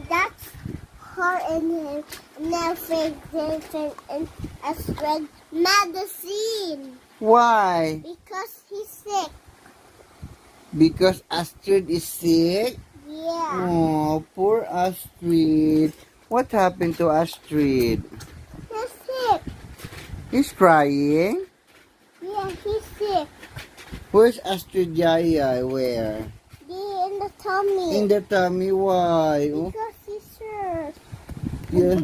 That's her and him. Never in Astrid medicine Why? because he's sick. Because Astrid is sick? Yeah. Oh, poor Astrid. What happened to Astrid? He's sick. He's crying? Yeah, he's sick. Where's Astrid Yaya? Where? In the tummy. In the tummy. Why? Oh, Because he's hurt. yeah.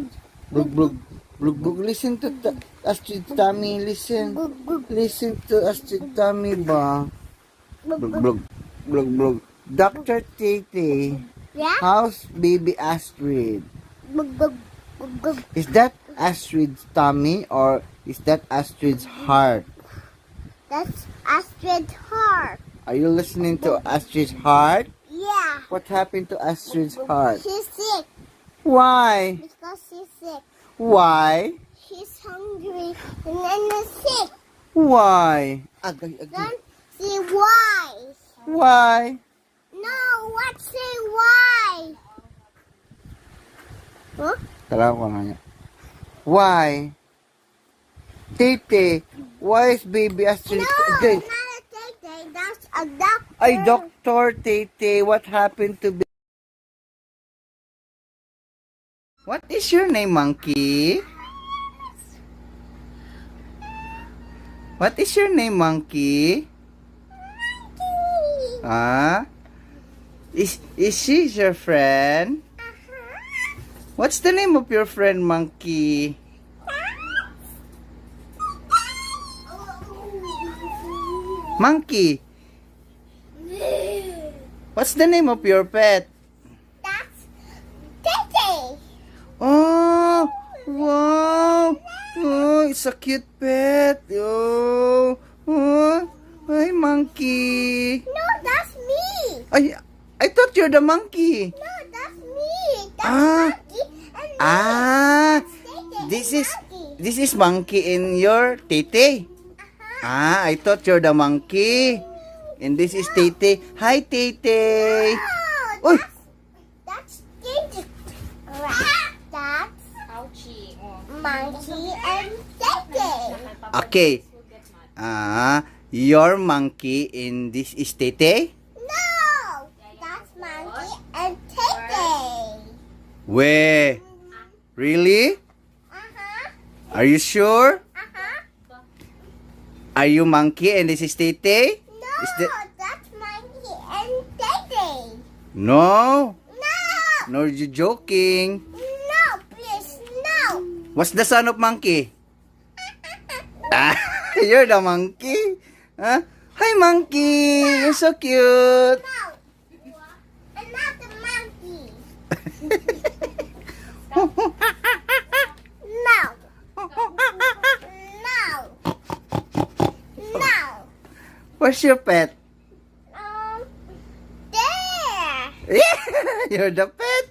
Blug, blug. Blug, blug. Listen to Astrid tummy. Listen. Gug, gug, Listen to Astrid tummy ba? gug, Blug, gug. blug. Blug, blug. Dr. Tete. Yeah? How's baby Astrid? Gug, gug, gug, gug. Is that Astrid's tummy or is that Astrid's heart? That's Astrid's heart. Are you listening to Astrid's heart? Yeah. What happened to Astrid's heart? She's sick Why? because she's sick. Why? She's hungry and then she's sick. Why? Agay, agay. Then she why? Why? No, what say why? Huh? Tara ko nga niya. Why? Tete, why is baby Astrid... No, Agay. not a tete. That's a doctor. Ay, Doctor Tete, what happened to baby? What is your name, monkey? What is your name, monkey? Ah? Is she your friend? What's the name of your friend, monkey? Monkey, what's the name of your pet? That's tete. Oh, wow. Oh, it's a cute pet. Oh, oh. Hi, monkey. No, that's me. I thought you're the monkey. No, that's me. That's Ah. monkey and me. Ah, Tete this and is monkey. this is monkey in your tete. Ah, I thought you're the monkey. And this is Tete. Hi, Tete. No, Uy. that's tete. That's Ouchie. Oh. monkey and tete. Okay. Ah, your monkey in this is Tete? No, that's monkey and tete. Where? Really? Are you sure? Are you monkey and this is Tete? No, Is that... that's monkey and tete. No. No, No, you're joking. no, please, no. What's the son of monkey? Ah, you're the monkey? Huh? Hi, monkey. You're so cute. No, I'm not the monkey. No. No. No. Where's your pet? There. You're the pet.